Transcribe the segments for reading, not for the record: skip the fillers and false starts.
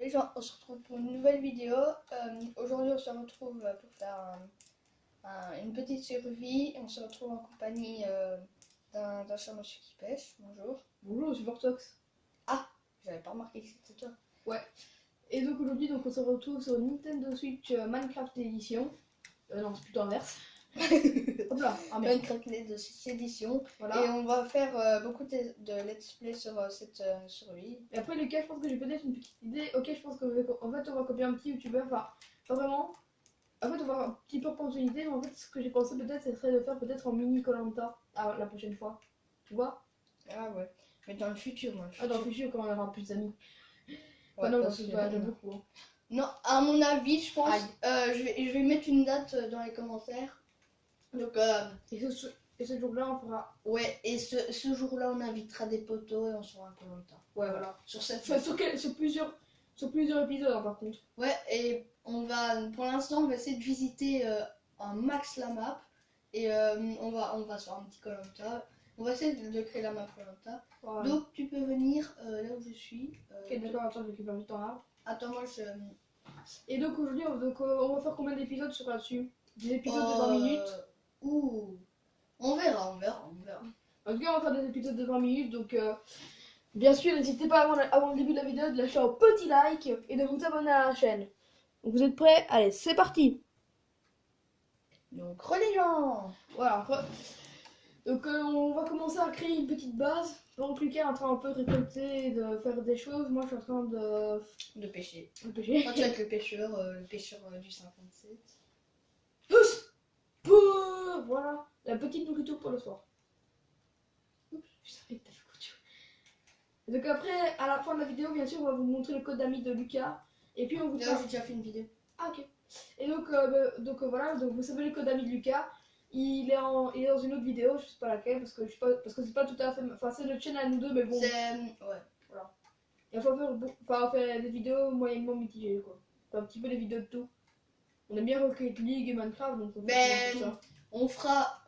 Les gens, on se retrouve pour une nouvelle vidéo. Aujourd'hui, on se retrouve pour faire une petite survie. On se retrouve en compagnie d'un cher monsieur qui pêche. Bonjour. Bonjour, je suis Vortox. Ah, j'avais pas remarqué que c'était toi. Ouais. Et donc aujourd'hui, on se retrouve sur Nintendo Switch Minecraft Edition. Non, c'est plutôt inverse. Hop là, Minecraft de cette édition. Voilà. Et on va faire beaucoup de let's play sur cette survie. Et après, Lucas, je pense que j'ai peut-être une petite idée. Ok, je pense qu'en fait, on va copier un petit youtubeur. Enfin, pas vraiment. En fait, on va un petit peu repenser une idée. Mais en fait, ce que j'ai pensé peut-être, ce serait de faire peut-être en mini Koh-Lanta la prochaine fois. Tu vois? Ah ouais. Mais dans le futur, moi. Ah, dans le futur, quand on aura plus d'amis. Ouais, non, parce c'est que- pas déjà beaucoup. Hein. Non, à mon avis, je pense. Je vais mettre une date dans les commentaires. Donc, Et ce jour-là, on fera. ouais, et ce jour-là, on invitera des potos et on sera un peu longtemps. Ouais, voilà. Sur cette Sur plusieurs épisodes, hein, par contre. Ouais, et pour l'instant, on va essayer de visiter un max la map. Et on va sur un petit Koh-Lanta. On va essayer de créer la map Koh-Lanta. Voilà. Donc, tu peux venir là où je suis. Ok, d'accord, attends, je récupère juste en arbre. Attends, moi je. Et donc aujourd'hui, on va faire combien d'épisodes sur là-dessus? Des épisodes de 20 minutes? Ouh. On verra. En tout cas, on va faire des épisodes de 20 minutes, donc bien sûr, n'hésitez pas avant le début de la vidéo de lâcher un petit like et de vous abonner à la chaîne. Donc vous êtes prêts? Allez, c'est parti! Donc, les gens. Voilà. Donc on va commencer à créer une petite base. Donc Lucas est en train un peu de récolter, de faire des choses. Moi, je suis en train De pêcher. pêcher. Moi, tu vas être le pêcheur du 57. Pousse! Voilà, la petite nourriture pour le soir. Oups, je savais que t'avais coutu. Donc après, à la fin de la vidéo, bien sûr, on va vous montrer le code ami de Lucas. Et puis on vous D'ailleurs, j'ai déjà fait une vidéo. Ah ok. Et donc, voilà, donc vous savez le code ami de Lucas. Il est dans une autre vidéo, je sais pas laquelle, parce que c'est pas tout à fait. Enfin, c'est notre chaîne à nous deux, mais bon. C'est. Ouais. Voilà. Et on fait des vidéos moyennement mitigées, quoi. Enfin, un petit peu des vidéos de tout. On aime bien Rocket League et Minecraft, donc on fait tout ça. On fera.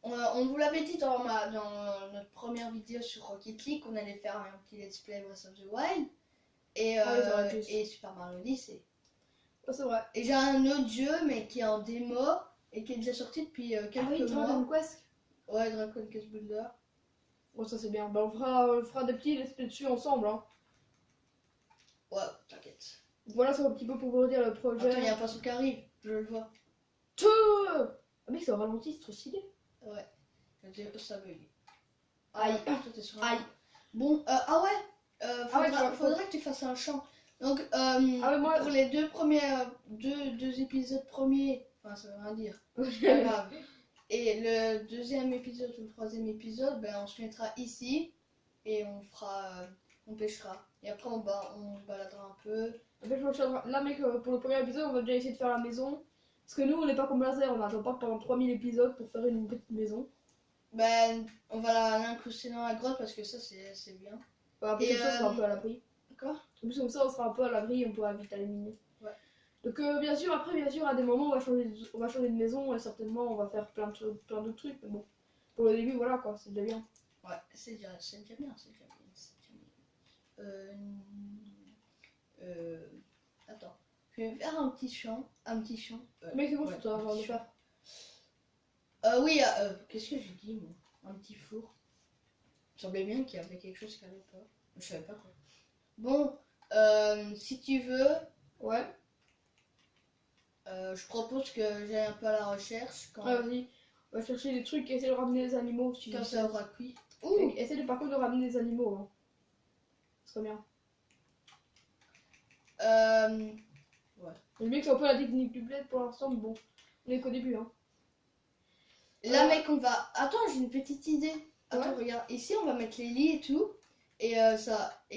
On vous l'avait dit dans notre première vidéo sur Rocket League qu'on allait faire un petit let's play Breath of the Wild et Super Mario Odyssey. Oh, c'est vrai. Et j'ai un autre jeu, mais qui est en démo et qui est déjà sorti depuis quelques mois. Dragon Quest. Ouais, Dragon Quest Builder. Bon, ça c'est bien. Bah, on fera des petits let's play dessus ensemble. Hein. Ouais, t'inquiète. Voilà, c'est un petit peu pour vous dire le projet. Attends, il y a un poisson qui arrive, je le vois. Ah, mec, c'est au ralenti, c'est trop stylé. Ouais, ça bug. Aïe. Toi, t'es sur un- Aïe. Bon, faudrait que tu fasses un champ. Donc, moi, pour les deux épisodes premiers, enfin, ça veut rien dire, c'est pas grave. Et le deuxième épisode ou le troisième épisode, ben, on se mettra ici et on pêchera. Et après, on se baladera un peu. en fait, là, mec, pour le premier épisode, on va déjà essayer de faire la maison. Parce que nous, on n'est pas comme laser, on n'attend pas pendant 3000 épisodes pour faire une petite maison. Ben, on va l'incruster dans la grotte parce que ça, c'est bien. En plus, comme ça, on sera un peu à l'abri. Quoi? En plus, comme ça, on sera un peu à l'abri et on pourra vite aller miner. Ouais. Donc, bien sûr, à des moments, on va changer de maison et certainement, on va faire plein d'autres trucs. Mais bon, pour le début, voilà quoi, c'est déjà bien. Ouais, c'est déjà bien. Attends, je vais faire un petit champ. Mec, c'est bon, ouais, je dois avoir le faire. Oui, qu'est-ce que j'ai dit, moi? Un petit four. Il semblait bien qu'il y avait quelque chose qui allait pas. Je savais pas quoi. Bon, si tu veux, Ouais. je propose que j'aille un peu à la recherche quand Vas-y, on va chercher des trucs et essayer de ramener des animaux. ça aura cuit. Essaye par contre de ramener des animaux. Hein. Ce serait bien. Ouais. Le mec, c'est un peu la technique du bled pour l'instant, mais bon, on est qu'au début. Hein. Là, mec, on va. Attends, j'ai une petite idée. Attends, Ouais. regarde. Ici, on va mettre les lits et tout. Et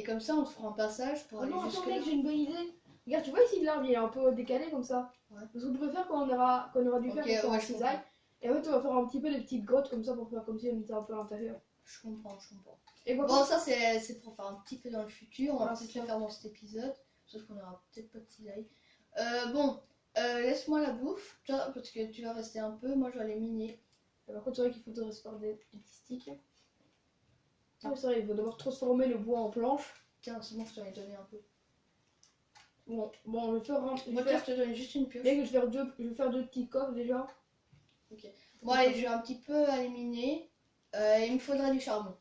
comme ça, on se fera un passage pour Oh aller non, attends, jusque mec, là. j'ai une bonne idée. Regarde, tu vois ici l'arbre, il est un peu décalé comme ça. Ouais. Ce qu'on pourrait faire quand on aura dû Ok, faire ça en ouais, je cisaille. Et en fait, on va faire un petit peu des petites grottes comme ça pour faire comme si on était un peu à l'intérieur. Je comprends. Et quoi Bon, ça, c'est pour faire un petit peu dans le futur. On va Voilà, peut-être c'est le ça. faire dans cet épisode. Sauf qu'on aura peut-être pas de cisaille. Bon, laisse-moi la bouffe. Toi, parce que tu vas rester un peu. Moi, je vais aller miner. Par contre, c'est vrai qu'il faut se faire des petits sticks. Ah, c'est vrai, il faut d'abord transformer le bois en planche. Tiens, c'est bon, je t'en ai donné un peu. Bon, je vais faire Moi, je te donne juste une pioche. je vais faire deux petits coffres déjà. Bon, allez, je vais un petit peu éliminer. Il me faudrait du charbon.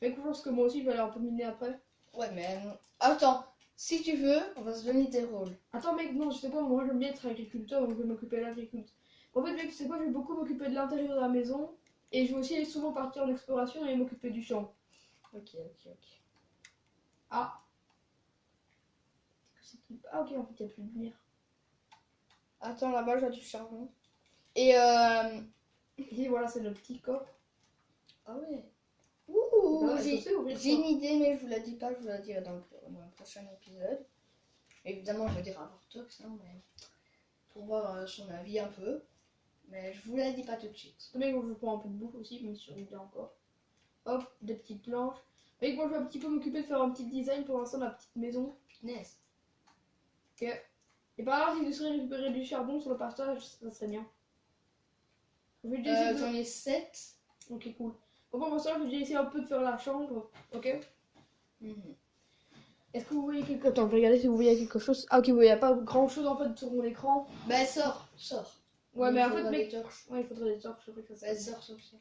Mais je pense que moi aussi, je vais aller un peu miner après. Ouais, mais attends. Si tu veux, on va se donner des rôles. Attends, mec, non, je sais quoi, moi j'aime bien être agriculteur, donc je vais m'occuper de l'agriculture. En fait, mec, tu sais quoi, je vais beaucoup m'occuper de l'intérieur de la maison. Et je vais aussi souvent partir en exploration et m'occuper du champ. Ok. Ah. Ah, ok, en fait, il n'y a plus de lumière. Attends, là-bas, j'ai du charbon. Et voilà, c'est le petit coffre. Ah ouais. Ouh, Voilà, j'ai une idée, mais je vous la dis pas, je vous la dirai dans le prochain épisode. Évidemment, je vais dire à Vortox, hein, mais pour voir son avis un peu. Mais je vous la dis pas tout de suite. Mec, moi je prends un peu de bouffe aussi, même si j'en ai bien encore. Hop, des petites planches. Mec, moi je vais un petit peu m'occuper de faire un petit design pour l'instant, la petite maison. Punaise. Ok. Et par exemple, si tu serais récupérer du charbon sur le partage, ça serait bien. Je vais déjà essayer de... J'en ai 7. Ok, cool. Bon, pour ça, je vais déjà essayer un peu de faire la chambre. Ok. Est-ce que vous voyez quelque chose? Attends, je vais regarder si vous voyez quelque chose. Ah, ok, il n'y a pas grand chose en fait sur mon écran. Bah, sors. Ouais, Il mais en fait, faudra mec. des torches. Ouais, il faudrait des torches, c'est vrai que ça Bah, serait bien. sors.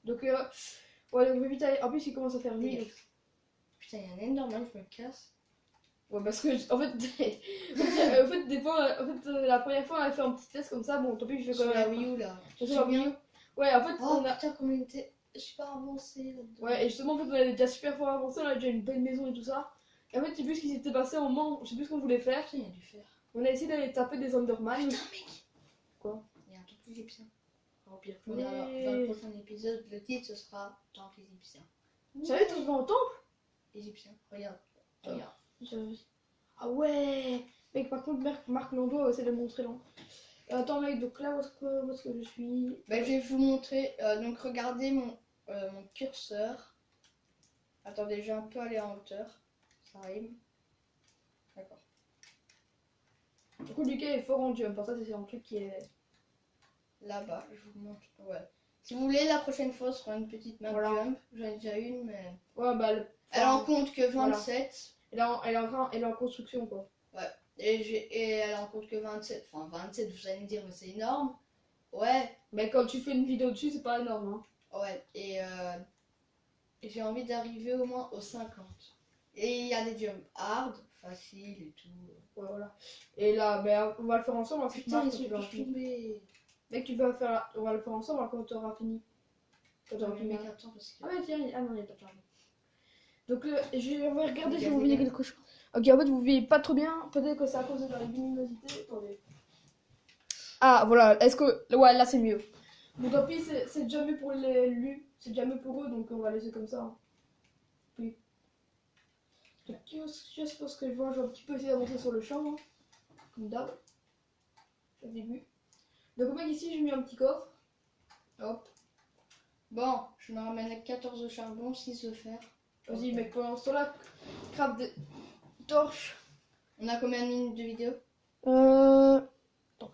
Donc, ouais, donc je vais vite aller. En plus, il commence à faire nuit. Donc... Putain, il y a un Enderman, je me casse. Ouais, parce que, en fait, en fait, des fois, la première fois, on a fait un petit test comme ça. Bon, tant pis, je fais Sur quand la même. Wii U là. Sur la Wii U. Ouais, en fait, Oh on a. putain, comment il était. Je suis pas avancé là-dedans. Ouais, et justement, en fait, on avait déjà super fort avancé, on avait déjà une belle maison et tout ça. Et en fait, je sais plus ce qui s'était passé au moment, je sais plus ce qu'on voulait faire. Putain, il y a du fer. On a essayé d'aller taper des Enderman. Putain, mec. Quoi? Il y a un truc égyptien. Oh, pire. Dans le prochain épisode, le titre ce sera Temple égyptien. Sérieux, tu vas en temple? Égyptien, regarde. Ah ouais. Mec, par contre, Marc Lando essaie de le montrer là. Attends, mec, donc là, où est-ce que je suis? Bah, je vais vous montrer. Donc, regardez mon curseur. Attendez, je vais un peu aller en hauteur. Ça rime. D'accord. Du coup, Lucas est fort en jump. Ça, c'est un truc qui est. Là-bas, je vous montre. Ouais. Si vous voulez, la prochaine fois, ce sera une petite map Voilà. jump. J'en ai déjà une, mais. Ouais, bah. Elle en compte que 27. Voilà. Elle est en construction, quoi. Ouais. Et elle en compte que 27. Enfin, 27, vous allez me dire, mais c'est énorme. Ouais. Mais quand tu fais une vidéo dessus, c'est pas énorme, hein. Ouais. Et j'ai envie d'arriver au moins aux 50. Et il y a des jumps hard, facile et tout. Ouais, voilà. Et là, ben, on va le faire ensemble. Hein, Putain, Marc, ils tu vas sont finir. tombés. Mec, on va le faire ensemble hein, quand tu auras fini. Quand tu auras fini. Attends, parce que. Ah ouais, tiens, ah non, il n'y a pas de charbon. Donc, on va regarder si Regardez vous voyez bien. quelque chose. Ok, en fait, vous voyez pas trop bien. Peut-être que c'est à cause de la luminosité. Attendez. Ah, voilà. Est-ce que. Ouais, là, c'est mieux. Bon, tant pis, c'est déjà mieux pour les lus. C'est déjà mieux pour eux, donc on va laisser comme ça. Hein. Oui. Juste parce que je vais un petit peu essayer d'avancer sur le champ. Hein. Comme d'hab. Au début. Donc, mec, ici, j'ai mis un petit coffre. Hop. Bon, je me ramène 14 de charbon, 6 de fer. Vas-y, mec, pendant ce temps-là, craft des torches. On a combien de minutes de vidéo? Attends,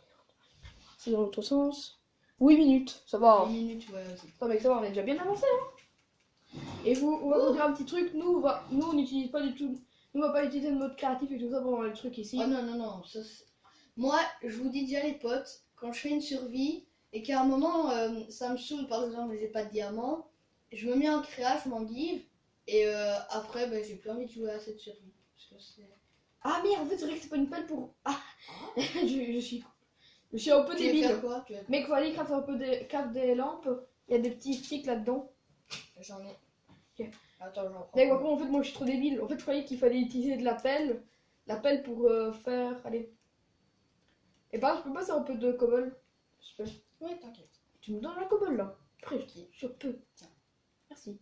c'est dans l'autre sens. 8 minutes, ça va. 1 minute, ouais, vas-y. Attends, mec, ça va, on est déjà bien avancé. Hein. Et on va vous dire un petit truc. Nous, on n'utilise pas du tout. Nous, on va pas utiliser le mode créatif et tout ça pour les trucs ici. Oh non. Moi, je vous dis déjà, les potes, quand je fais une survie et qu'à un moment, ça me saoule, par exemple, j'ai pas de diamant, je me mets en créa, je m'enguive. Et après, bah, j'ai plus envie de jouer à cette survie. Parce que Ah merde, en fait, c'est vrai que c'est pas une pelle pour. Ah je suis un peu tu veux débile. faire quoi? Mec, faut aller craft un peu des lampes. Il y a des petits sticks là-dedans. J'en ai. Ok. Attends, j'en prends. Mec, par contre, en fait, moi je suis trop débile. En fait, je croyais qu'il fallait utiliser de la pelle. La pelle pour faire. Allez. Et bah, je peux passer un peu de cobble. Je peux. Oui, t'inquiète. Tu me donnes la cobble là. Après, je peux. Tiens. Merci.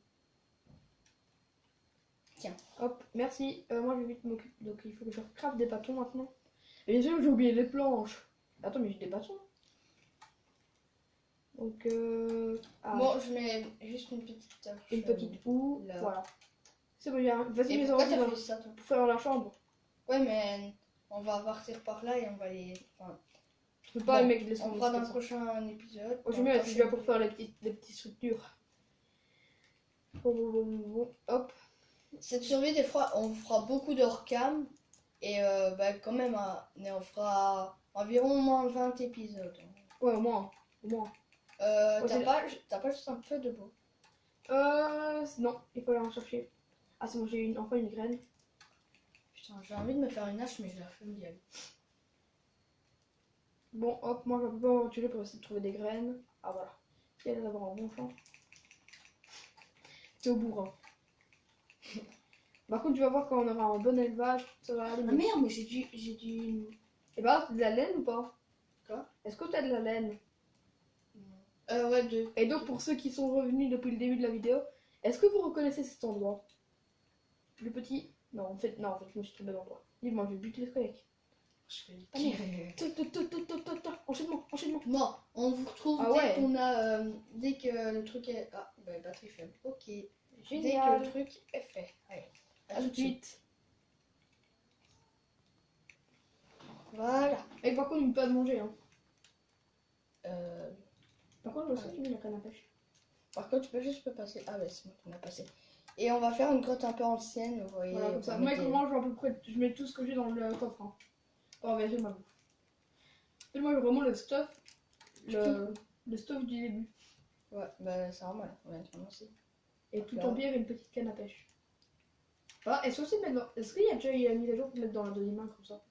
Tiens. Hop, merci. Moi, je vais vite m'occuper. Donc, il faut que je craft des bâtons maintenant. Et bien sûr, j'ai oublié les planches. Attends, mais j'ai des bâtons. Donc, ah, Bon, je mets juste une petite torche. une petite houe. là. Voilà. C'est bon, vas-y, Et mais pourquoi on t'as va fait ça, toi? pour faire la chambre. Ouais, mais on va partir par là et on va les. Enfin, Je peux pas, bon, mec, laisse on fera dans le prochain épisode. Oh, je mets déjà pour faire les petites structures. Bon. Hop. Cette survie, des fois, on fera beaucoup de hors-cam. Et bah, quand même, hein, mais on fera environ moins 20 épisodes. Ouais, au moins. Ouais, T'as c'est- pas juste un peu de beau. Non, il faut aller en chercher. Ah, c'est bon, j'ai enfin une graine. Putain, j'ai envie de me faire une hache, mais je la flemme d'y aller. Bon, hop, moi je peux pas m'aventurer pour essayer de trouver des graines. Ah, voilà. Il y a d'avoir un bon champ. C'est au bourrin. Par contre, tu vas voir quand on aura un bon élevage, ça va aller Ah mieux. merde, mais j'ai du... Et bah, t'as de la laine ou pas? Quoi? Est-ce que t'as de la laine? Ouais, deux. Et donc, pour ceux qui sont revenus depuis le début de la vidéo, est-ce que vous reconnaissez cet endroit? Le petit... Non, en fait, je me suis trompée d'endroit. Dis-moi, je vais buter les collègues. Je fais Ah, merde. Enchaînement. Bon, on vous retrouve Ah dès ouais. qu'on a... dès que le truc est... Ah, bah, batterie faible. Ok. Dès Génial. que le truc est fait. Allez, À tout de suite. Voilà. Et par contre, il ne peut pas de manger. Hein. Euh... Par contre, je sais que tu mets la canne à pêche. Par contre, je peux passer. Ah ouais, c'est moi qui m'a passé. Et on va faire une grotte un peu ancienne, vous voyez. Voilà, comme ça. on Moi, met des- comment je vais à peu près. Je mets tout ce que j'ai dans le coffre. Hein. Pour vérifier ma bouffe. Et moi, j'ai vraiment le stuff. Le stuff du début. Ouais, bah c'est normal, on vient de commencer. Et tout Là. en pire, une petite canne à pêche. Ah, est-ce qu'il y a déjà eu la mise à jour pour mettre dans la deuxième main comme ça?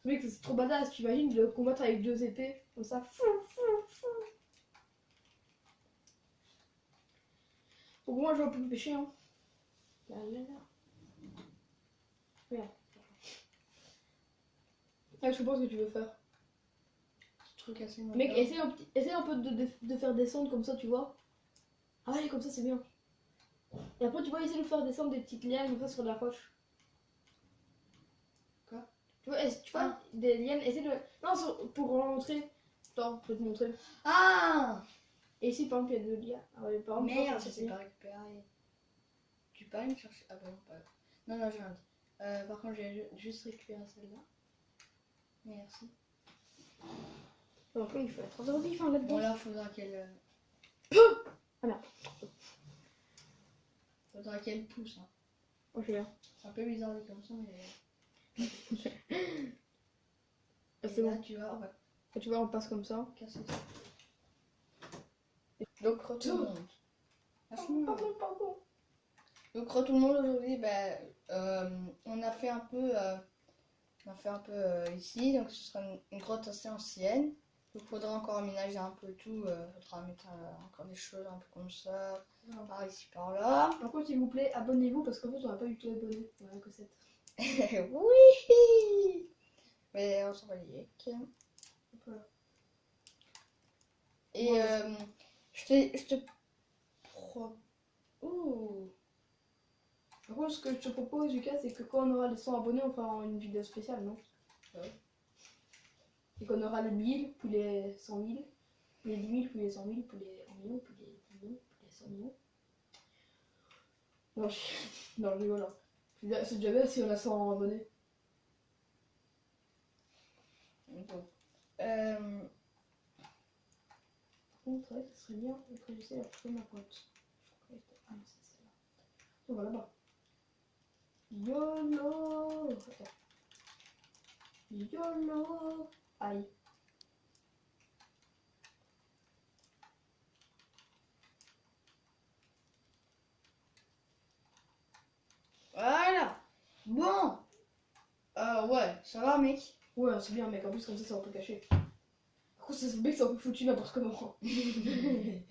C'est vrai que c'est trop badass, tu imagines de combattre avec 2 épées, comme ça. Faut que moi je vais plus pêcher, hein. Là. Regarde. Ah, je pense que tu veux faire. Petit truc assez Mec, moderne. essaie un peu de faire descendre comme ça, tu vois. Ah ouais, comme ça c'est bien. Et après, tu vois, essaie de faire descendre des petites lianes comme ça sur la roche. Quoi? Tu vois, des lianes, essaie de... Non, pour rentrer. Attends, je vais te montrer. Ah Et ici, par exemple, il y a 2 lianes. Ah ouais, par exemple, Merde, ça, je c'est sais pas récupérer. Tu peux aller me chercher. Ah bah non, pas. Non, j'ai rien dit. Par contre, j'ai juste récupéré celle-là. Merci. Alors, il faut être vif hein, là-dedans. Bon, là, faudra qu'elle. Ah merde. Faudra qu'elle pousse. Hein. Oh, je viens. C'est un peu bizarre dit comme ça, mais. Ah, Et c'est là, bon. tu vois, on va Et tu vois, on passe comme ça. casser ça. Donc, tout le monde. Vachement. Pardon. Donc tout le monde aujourd'hui, on a fait un peu, ici, donc ce sera une grotte assez ancienne. Donc il faudra encore aménager un peu tout, faudra mettre encore des choses un peu comme ça, par ici par là. Par contre, s'il vous plaît, abonnez-vous parce qu'en fait, on n'a pas du tout abonné. On a que 7. Oui. Mais on s'en va les yeux. Voilà. Et Ouais, je te Ouh. Par contre, ce que je te propose, Lucas, c'est que quand on aura les 100 abonnés, on fera une vidéo spéciale, non? Ouais. Et qu'on aura les 1000, puis les 100 000, puis les 10 000, puis les 100 000, puis les 1 million, puis les 10 millions, puis les 100 millions. Non, non, je rigole. Hein. C'est déjà bien si on a 100 abonnés. Bon. Par contre, c'est vrai que ce serait bien que j'essaie de trouver ma pote. Je crois qu'elle était... Ah non, c'est celle-là. On va là-bas. YOLO! Attends. YOLO! Aïe. Voilà. Bon. Ouais, ça va mec. Ouais, c'est bien, mec. En plus, comme ça un peu caché. Par contre, ça se met que c'est un peu foutu n'importe comment. Ils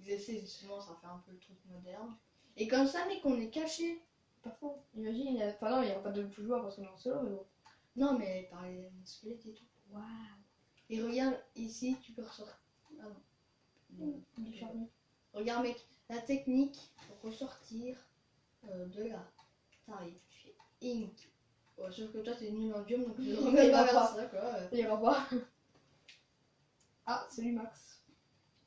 essaient justement, ça fait un peu le truc moderne. Et comme ça, mec, on est caché. Parfois, imagine, enfin non, il n'y aura pas de joueurs parce qu'on est en solo, mais bon. Non, mais par les squelettes et tout. Waouh! Et regarde, ici, tu peux ressortir. Ah non. Il est charmé. Regarde, mec, la technique pour ressortir de là. T'arrives, tu fais ink. Ouais, sauf que toi, t'es nul en dium, donc je Il remets pas ira vers pas. ça, quoi. Il ira pas. Ah, salut Max.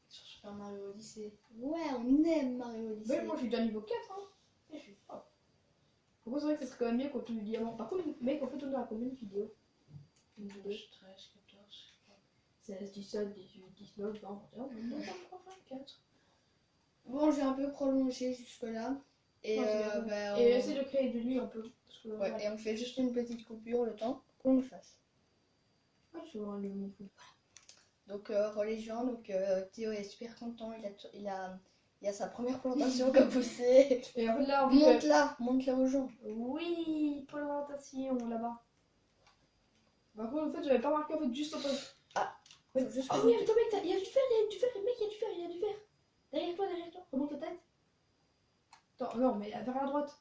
Sur Super Mario Odyssey. Ouais, on aime Mario Odyssey. Mais moi, je suis déjà niveau 4, hein. Et je suis fort. Par contre, c'est vrai que ça serait quand même mieux quand tu le diamant. Par contre, mec, en fait, on a combien de vidéos? 1, 2, 13, 14, 16, 17, 18, 19, 20, 21, 22, 23, 24. Bon, j'ai un peu prolongé jusque-là. Et, Ouais, c'est bien. ben, Et essayer de créer de lui un peu. Parce que, ouais, et on fait juste une petite coupure le temps qu'on le fasse. je vois le mot. Donc religion, donc Théo est super content, il a sa première plantation qui a poussé. Et en fait là, on fait... Monte là aux gens. Oui, pour l'orientation là-bas. Par contre, en fait, j'avais pas marqué en fait juste au poste. Faut juste Ah que oui, je- attends, mec, il y a du fer, il y a du fer, mec, il y a du fer, il y a du fer. Derrière toi, remonte la tête. Attends, non, mais vers la droite.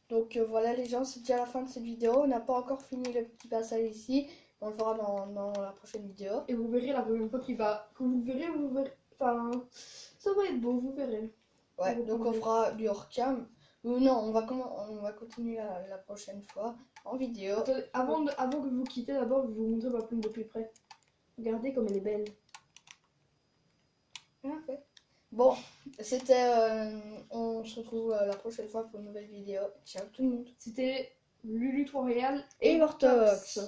Donc voilà les gens, c'est déjà la fin de cette vidéo. On n'a pas encore fini le petit passage ici. On le fera dans la prochaine vidéo. Et vous verrez la première fois qu'il va. Quand vous le verrez, vous verrez. Enfin, ça va être beau, vous verrez. Ouais, Vous donc on reprendrez. fera du hors-cam. Ou non, on va continuer la prochaine fois en vidéo. Attendez, avant que vous quittez, d'abord, je vais vous montrer ma plume de plus près. Regardez comme elle est belle. Parfait. Bon, c'était. On se retrouve la prochaine fois pour une nouvelle vidéo. Ciao tout le monde. C'était Lulu Royal Et Vortox.